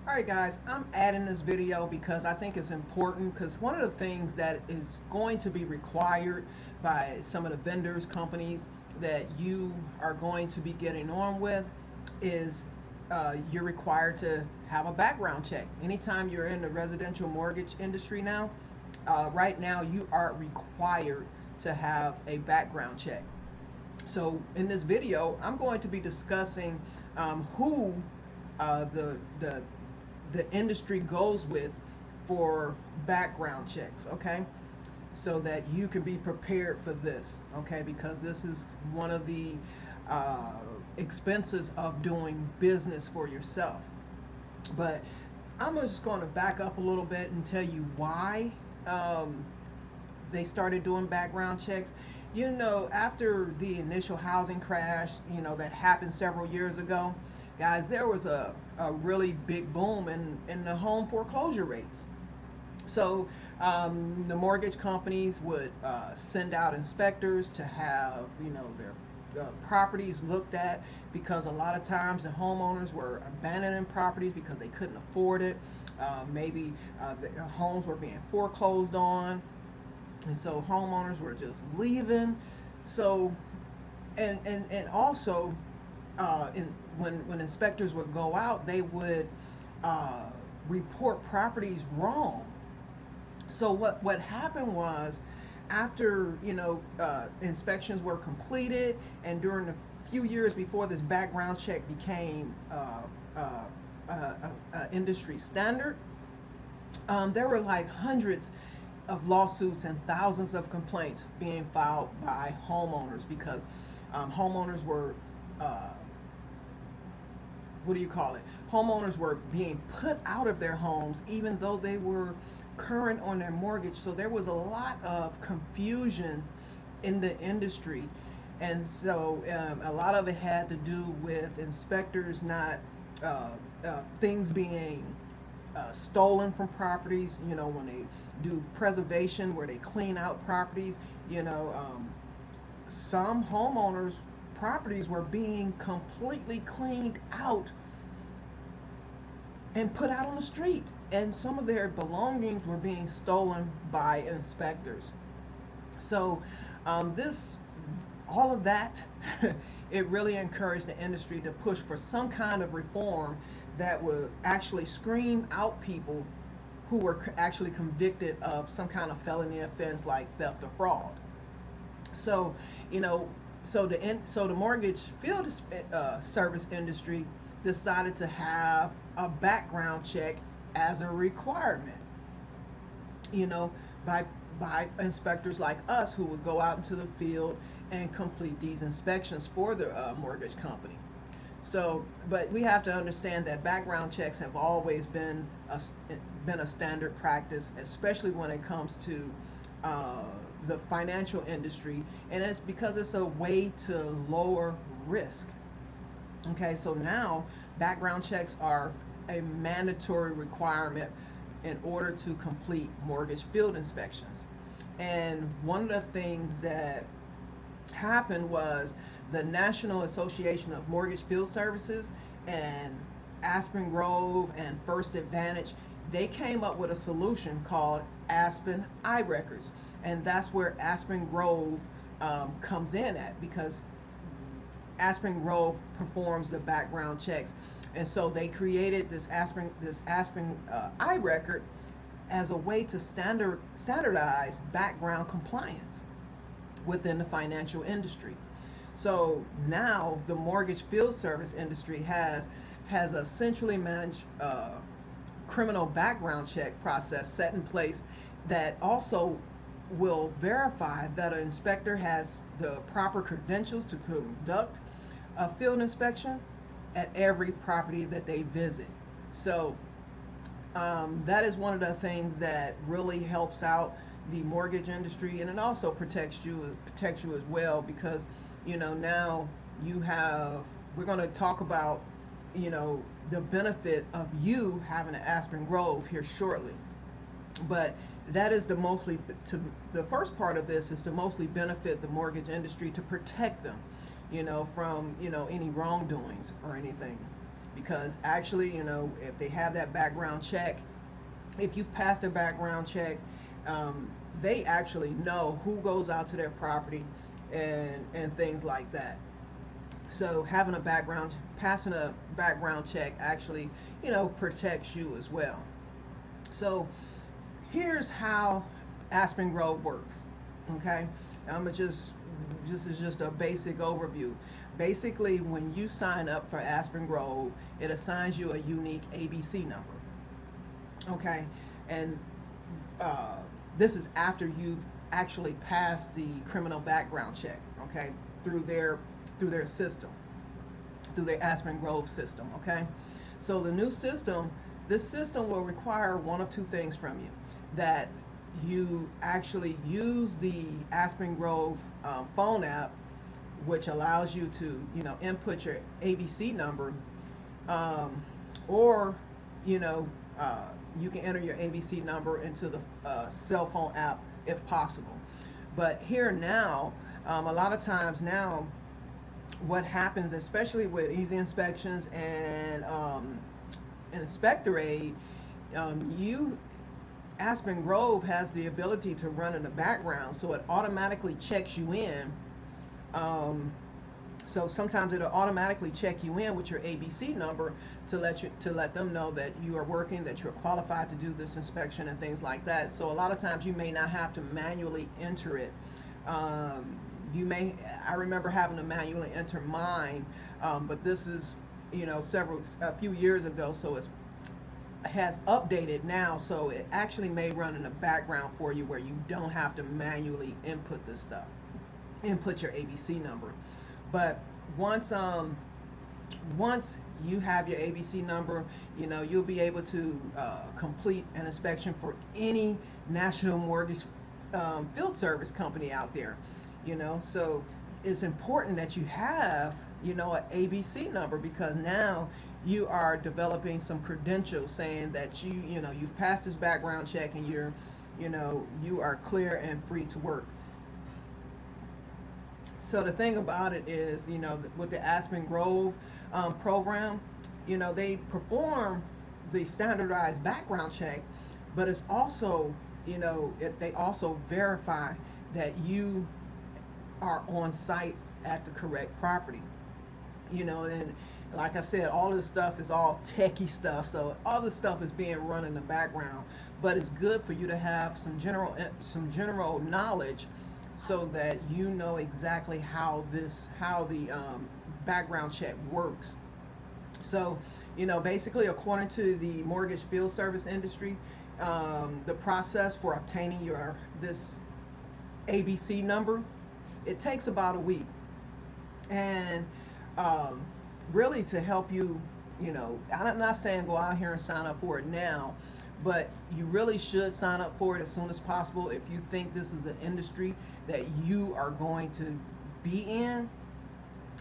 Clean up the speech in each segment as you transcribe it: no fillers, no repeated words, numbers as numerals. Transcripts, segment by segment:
Alright guys, I'm adding this video because I think it's important, because one of the things that is going to be required by some of the vendors, companies that you are going to be getting on with is you're required to have a background check. Anytime you're in the residential mortgage industry now, right now you are required to have a background check. So in this video, I'm going to be discussing who the industry goes with for background checks, okay? So that you can be prepared for this, okay? Because this is one of the expenses of doing business for yourself. But I'm just going to back up a little bit and tell you why they started doing background checks. You know, after the initial housing crash, you know, that happened several years ago, guys, there was a really big boom in the home foreclosure rates. So the mortgage companies would send out inspectors to have, you know, their properties looked at, because a lot of times the homeowners were abandoning properties because they couldn't afford it. Maybe the homes were being foreclosed on, and so homeowners were just leaving. So and also when inspectors would go out, they would report properties wrong. So what happened was, after inspections were completed, and during the few years before this background check became industry standard, there were like hundreds of lawsuits and thousands of complaints being filed by homeowners, because homeowners were what do you call it? Homeowners were being put out of their homes even though they were current on their mortgage. So there was a lot of confusion in the industry, and so a lot of it had to do with inspectors not things being stolen from properties. You know, when they do preservation, where they clean out properties, some homeowners properties were being completely cleaned out and put out on the street, and some of their belongings were being stolen by inspectors. So all of that it really encouraged the industry to push for some kind of reform that would actually screen out people who were actually convicted of some kind of felony offense like theft or fraud. So the mortgage field service industry decided to have a background check as a requirement, by inspectors like us, who would go out into the field and complete these inspections for the mortgage company. So, but we have to understand that background checks have always been a standard practice, especially when it comes to the financial industry, and it's because it's a way to lower risk. Okay, so now background checks are a mandatory requirement in order to complete mortgage field inspections. And one of the things that happened was the National Association of Mortgage Field Services and Aspen Grove and First Advantage, they came up with a solution called Aspen iRecords. And that's where Aspen Grove comes in at, because Aspen Grove performs the background checks. And so they created this Aspen iRecord as a way to standardize background compliance within the financial industry. So now the mortgage field service industry has a centrally managed criminal background check process set in place that also will verify that an inspector has the proper credentials to conduct a field inspection at every property that they visit. So that is one of the things that really helps out the mortgage industry, and it also protects you as well, because now we're going to talk about the benefit of you having an Aspen Grove here shortly. But that is the first part of this is to mostly benefit the mortgage industry, to protect them, from any wrongdoings or anything. because actually, you know, if they have that background check, if you've passed a background check, they actually know who goes out to their property and things like that. So having a background, passing a background check actually, you know, protects you as well. So here's how Aspen Grove works. Okay, I'm gonna just this is just a basic overview. Basically, when you sign up for Aspen Grove, it assigns you a unique ABC number. Okay, and uh, this is after you've actually passed the criminal background check. Okay, through their system, through their Aspen Grove system. Okay, so the new system, this system will require one of two things from you: that you actually use the Aspen Grove phone app, which allows you to, you know, input your ABC number, or, you know, you can enter your ABC number into the cell phone app if possible. But here now, a lot of times now, what happens, especially with easy inspections and inspector aid, you Aspen Grove has the ability to run in the background, so it automatically checks you in. So sometimes it'll automatically check you in with your ABC number to let them know that you are working, that you're qualified to do this inspection and things like that. So a lot of times you may not have to manually enter it. I remember having to manually enter mine, but this is, you know, a few years ago, so it has updated now, so it actually may run in the background for you where you don't have to manually input this stuff, input your ABC number. But once you have your ABC number, you know, you'll be able to complete an inspection for any national mortgage field service company out there. You know, so it's important that you have, you know, an ABC number, because now you are developing some credentials saying that you know, you've passed this background check and you're, you know, you are clear and free to work. So the thing about it is, you know, with the Aspen Grove program, you know, they perform the standardized background check, but it's also, you know, they also verify that you are on site at the correct property. You know, and like I said, all this stuff is all techie stuff, so all this stuff is being run in the background, but it's good for you to have some general knowledge, so that you know exactly how the background check works. So, you know, basically, according to the mortgage field service industry, the process for obtaining this ABC number, it takes about a week. And really, to help you, you know, I'm not saying go out here and sign up for it now, but you really should sign up for it as soon as possible if you think this is an industry that you are going to be in.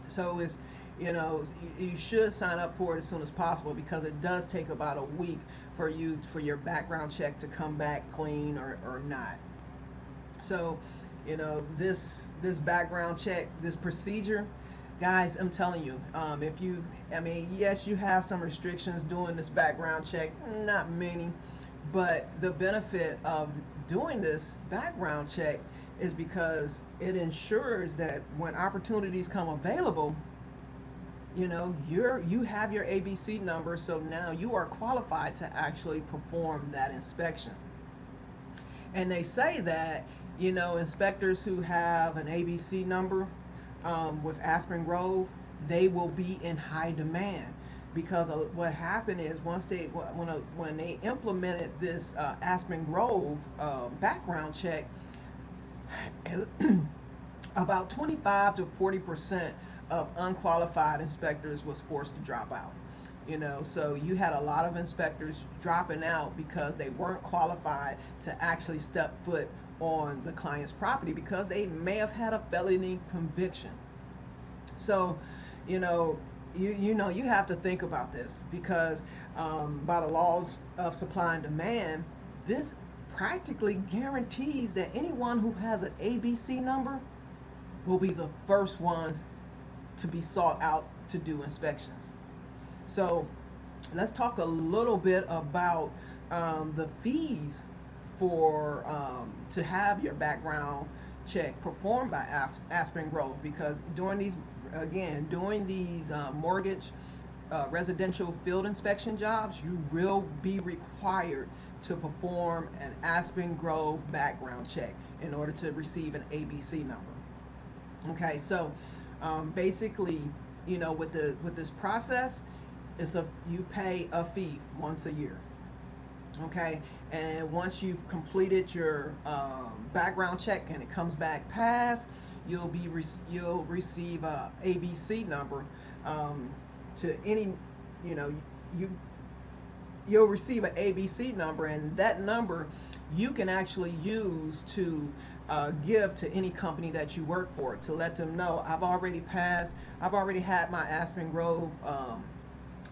So it's, you know, you should sign up for it as soon as possible, because it does take about a week for your background check to come back clean or not. So, you know, this background check, this procedure, guys, I'm telling you, I mean, yes, you have some restrictions doing this background check, not many, but the benefit of doing this background check is because it ensures that when opportunities come available, you know, you have your ABC number, so now you are qualified to actually perform that inspection. And they say that, you know, inspectors who have an ABC number with Aspen Grove, they will be in high demand, because what happened is when they implemented this Aspen Grove background check, about 25 to 40% of unqualified inspectors was forced to drop out. You know, so you had a lot of inspectors dropping out because they weren't qualified to actually step foot on the client's property, because they may have had a felony conviction. So, you know, you have to think about this, because by the laws of supply and demand, this practically guarantees that anyone who has an ABC number will be the first ones to be sought out to do inspections. So let's talk a little bit about the fees for to have your background check performed by Aspen Grove, because during these mortgage residential field inspection jobs, you will be required to perform an Aspen Grove background check in order to receive an ABC number. Okay, so basically, with this process, you pay a fee once a year. Okay, and once you've completed your background check and it comes back pass, you'll receive a ABC number. To any, you know, you you'll receive an ABC number, and that number you can actually use to give to any company that you work for, to let them know, I've already passed, I've already had my Aspen Grove, I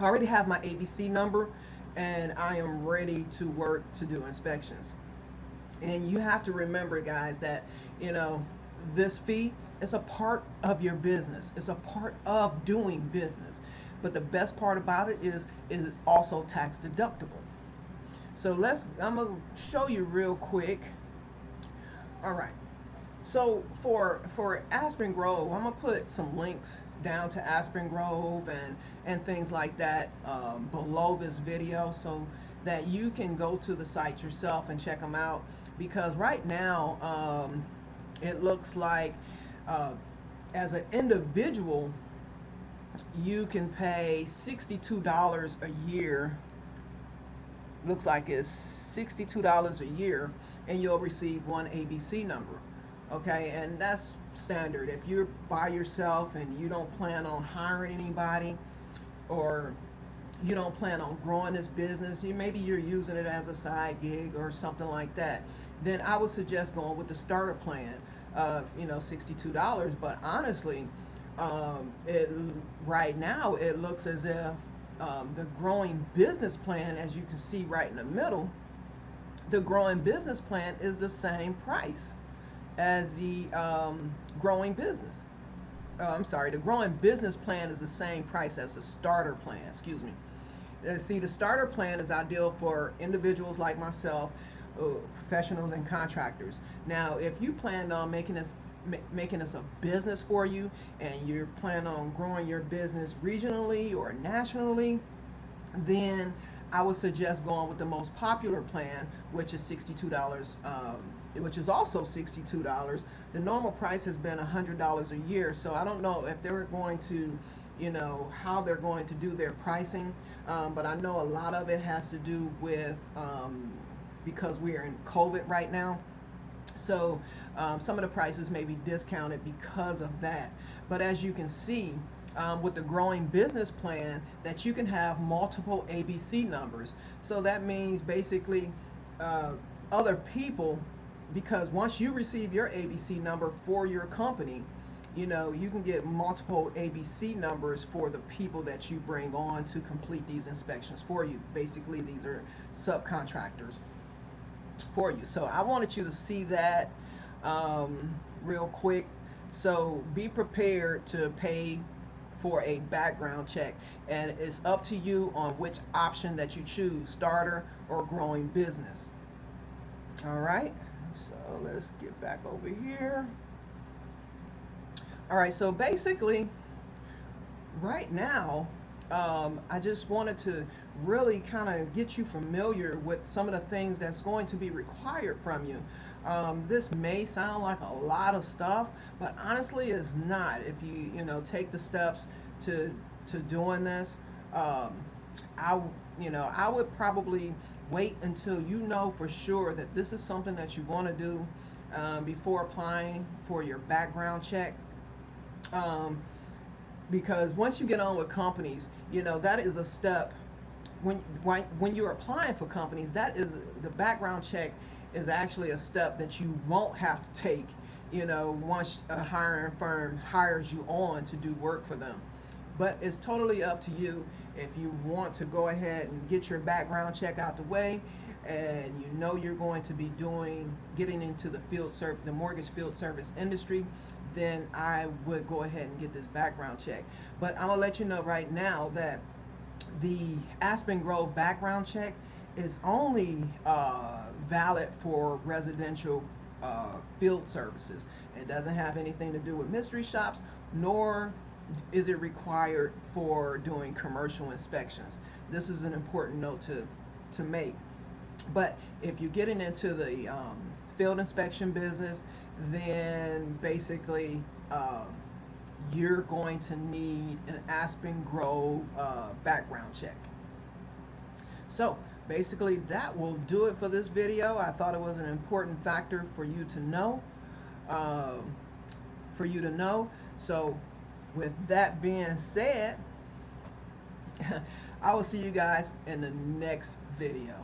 already have my ABC number, and I am ready to work to do inspections. And you have to remember, guys, that this fee is a part of your business. It's a part of doing business. But the best part about it is it's also tax deductible. So I'm gonna show you real quick. All right. So for Aspen Grove, I'm gonna put some links down to Aspen Grove and things like that below this video, so that you can go to the site yourself and check them out. Because right now, it looks like as an individual, you can pay $62 a year. Looks like it's $62 a year, and you'll receive one ABC number. Okay, and that's standard. If you're by yourself and you don't plan on hiring anybody, or you don't plan on growing this business, maybe you're using it as a side gig or something like that, then I would suggest going with the starter plan of $62. But honestly, right now it looks as if the growing business plan, as you can see right in the middle, the growing business plan is the same price as the growing business. I'm sorry, the growing business plan is the same price as the starter plan. Excuse me. See, the starter plan is ideal for individuals like myself, professionals and contractors. Now, if you plan on making this a business for you, and you're planning on growing your business regionally or nationally, then I would suggest going with the most popular plan, which is $62, which is also $62. The normal price has been $100 a year, so I don't know if they're going to, how they're going to do their pricing, but I know a lot of it has to do with because we are in COVID right now. So some of the prices may be discounted because of that. But as you can see, with the growing business plan, that you can have multiple ABC numbers. So that means basically other people, because once you receive your ABC number for your company, you can get multiple ABC numbers for the people that you bring on to complete these inspections for you. Basically, these are subcontractors for you. So I wanted you to see that real quick. So be prepared to pay for a background check, and it's up to you on which option that you choose, starter or growing business. All right, so let's get back over here. All right, so basically right now, I just wanted to really kind of get you familiar with some of the things that's going to be required from you. This may sound like a lot of stuff, but honestly it's not. If you take the steps to doing this, I would probably wait until you know for sure that this is something that you want to do before applying for your background check. Because once you get on with companies, that is a step. When you're applying for companies, that is the background check is actually a step that you won't have to take, once a hiring firm hires you on to do work for them. But it's totally up to you if you want to go ahead and get your background check out the way, and you're going to be getting into the mortgage field service industry, then I would go ahead and get this background check. But I'm gonna let you know right now that the Aspen Grove background check is only valid for residential field services. It doesn't have anything to do with mystery shops, nor is it required for doing commercial inspections. This is an important note to make. But if you're getting into the field inspection business, then basically you're going to need an Aspen Grove background check. So basically that will do it for this video. I thought it was an important factor for you to know. So with that being said, I will see you guys in the next video.